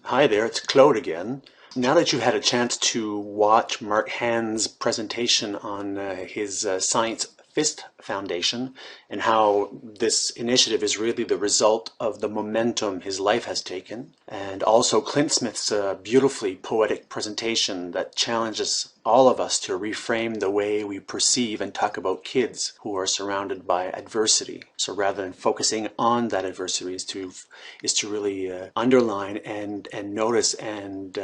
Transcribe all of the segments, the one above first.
Hi there, it's Claude again. Now that you've had a chance to watch Mark Hand's presentation on his Science Fist Foundation and how this initiative is really the result of the momentum his life has taken, and also Clint Smith's beautifully poetic presentation that challenges all of us to reframe the way we perceive and talk about kids who are surrounded by adversity. So rather than focusing on that adversity is to really underline and notice and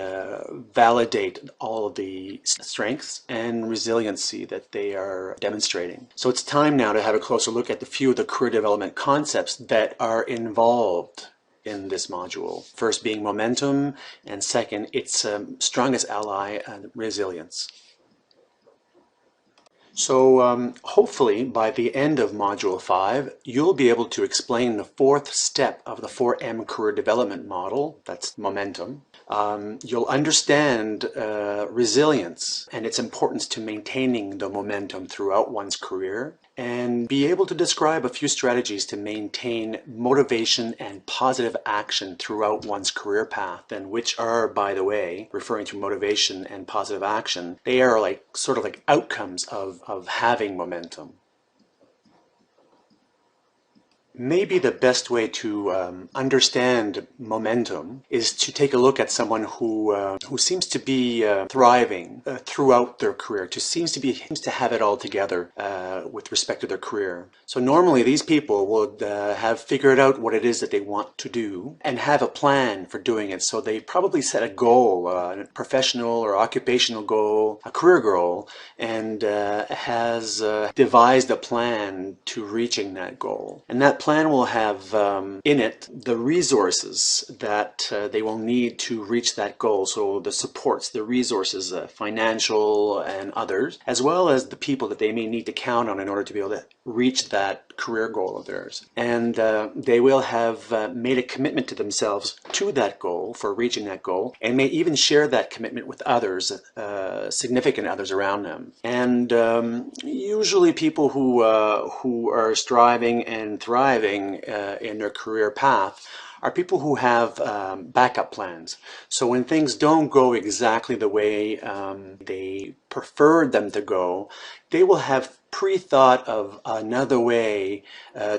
validate all of the strengths and resiliency that they are demonstrating. So it's time now to have a closer look at a few of the career development concepts that are involved in this module. First being momentum, and second, its strongest ally, resilience. So hopefully by the end of Module 5, you'll be able to explain the fourth step of the 4M career development model, that's momentum. You'll understand resilience and its importance to maintaining the momentum throughout one's career, and be able to describe a few strategies to maintain motivation and positive action throughout one's career path, and which are, by the way, referring to motivation and positive action, they are like sort of like outcomes of having momentum. Maybe the best way to understand momentum is to take a look at someone who seems to be thriving throughout their career, seems to have it all together with respect to their career. So normally these people would have figured out what it is that they want to do and have a plan for doing it. So they probably set a goal, a professional or occupational goal, a career goal, and has devised a plan to reaching that goal. And that plan will have in it the resources that they will need to reach that goal. So the supports, the resources, financial and others, as well as the people that they may need to count on in order to be able to reach that career goal of theirs. And they will have made a commitment to themselves to that goal, for reaching that goal, and may even share that commitment with others, significant others around them. And usually people who are striving and thriving in their career path are people who have backup plans. So when things don't go exactly the way they preferred them to go, they will have pre-thought of another way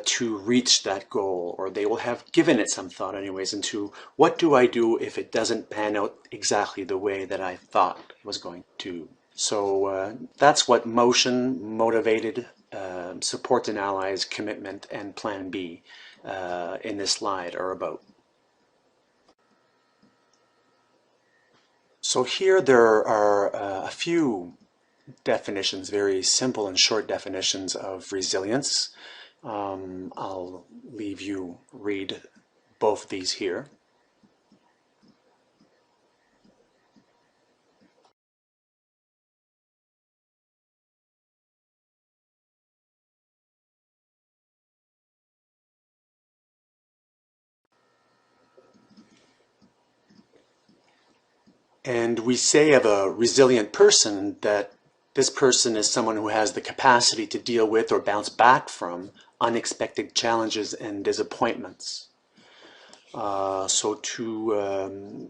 to reach that goal, or they will have given it some thought anyways into what do I do if it doesn't pan out exactly the way that I thought it was going to. So that's what motion, motivated, support and allies, commitment, and plan B in this slide are about. So here there are a few definitions, very simple and short definitions of resilience. I'll leave you read both of these here. And we say of a resilient person that this person is someone who has the capacity to deal with or bounce back from unexpected challenges and disappointments. So to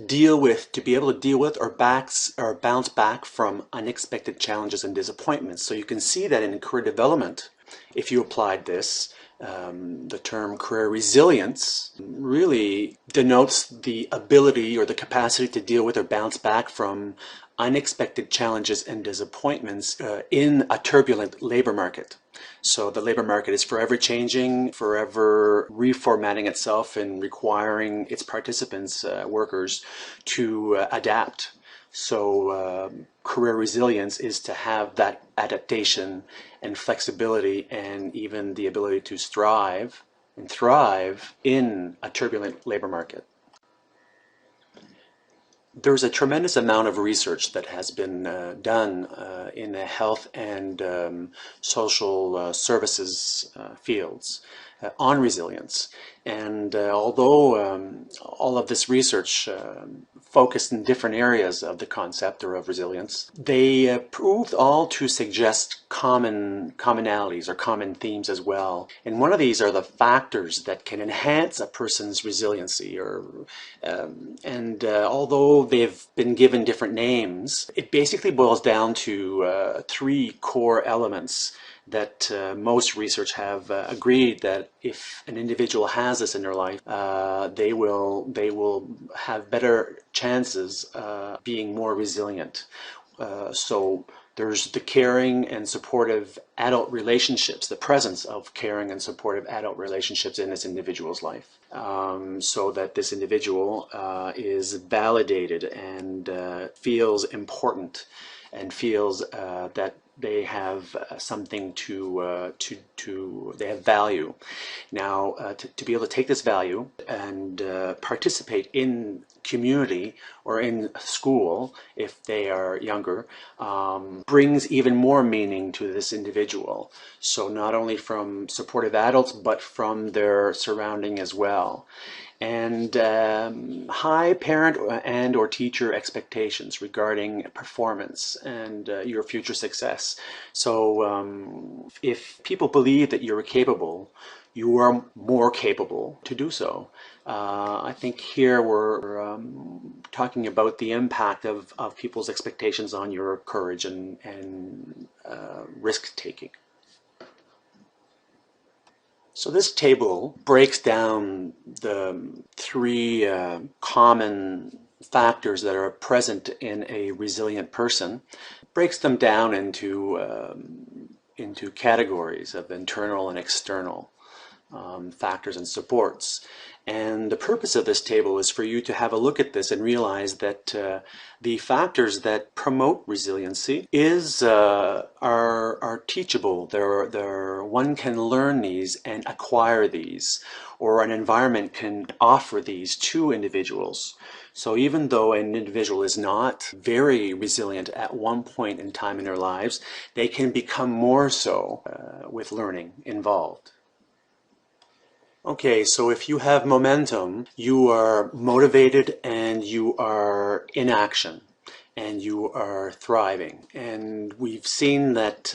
be able to deal with or bounce back from unexpected challenges and disappointments. So you can see that in career development, if you applied this, the term career resilience really denotes the ability or the capacity to deal with or bounce back from unexpected challenges and disappointments in a turbulent labor market. So the labor market is forever changing, forever reformatting itself and requiring its participants, workers, to adapt. So career resilience is to have that adaptation and flexibility and even the ability to strive and thrive in a turbulent labor market. There's a tremendous amount of research that has been done in the health and social services fields on resilience. And although all of this research focused in different areas of the concept or of resilience, they proved all to suggest commonalities or common themes as well. And one of these are the factors that can enhance a person's resiliency. Although they've been given different names, it basically boils down to three core elements that most research have agreed that if an individual has this in their life, they will have better chances being more resilient. So there's the caring and supportive adult relationships, the presence of caring and supportive adult relationships in this individual's life, so that this individual is validated and feels important and feels that they have something they have value. Now, to be able to take this value and participate in community or in school, if they are younger, brings even more meaning to this individual. So not only from supportive adults, but from their surrounding as well. And high parent and or teacher expectations regarding performance and your future success. So if people believe that you're capable, you are more capable to do so. I think here we're talking about the impact of people's expectations on your courage and risk-taking. So this table breaks down the three common factors that are present in a resilient person, breaks them down into categories of internal and external factors and supports. And the purpose of this table is for you to have a look at this and realize that the factors that promote resiliency are teachable. One can learn these and acquire these, or an environment can offer these to individuals. So even though an individual is not very resilient at one point in time in their lives, they can become more so with learning involved. Okay, so if you have momentum, you are motivated and you are in action and you are thriving. And we've seen that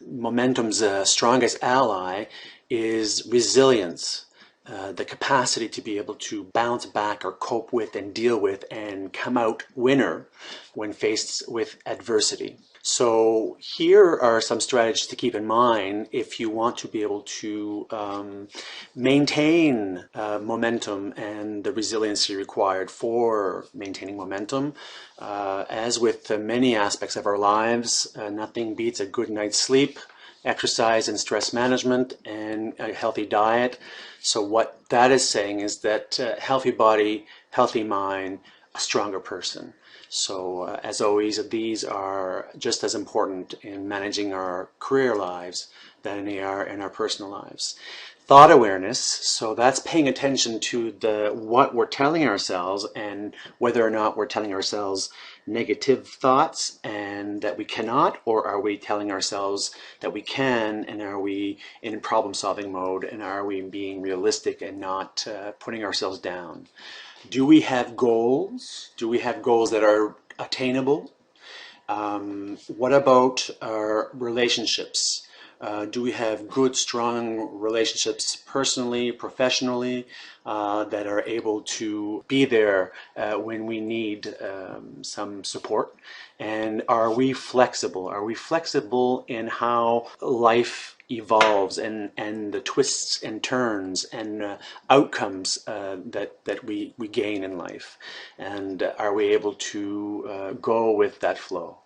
momentum's strongest ally is resilience. The capacity to be able to bounce back or cope with and deal with and come out winner when faced with adversity. So here are some strategies to keep in mind if you want to be able to maintain momentum and the resiliency required for maintaining momentum. As with many aspects of our lives, nothing beats a good night's sleep, exercise and stress management, and a healthy diet. So what that is saying is that healthy body, healthy mind, a stronger person. So as always, these are just as important in managing our career lives than they are in our personal lives. Thought awareness, so that's paying attention to what we're telling ourselves and whether or not we're telling ourselves negative thoughts and that we cannot, or are we telling ourselves that we can, and are we in problem-solving mode, and are we being realistic and not putting ourselves down? Do we have goals? Do we have goals that are attainable? What about our relationships? Do we have good, strong relationships personally, professionally, that are able to be there when we need some support? And are we flexible? Are we flexible in how life evolves and the twists and turns and outcomes that we gain in life? And are we able to go with that flow?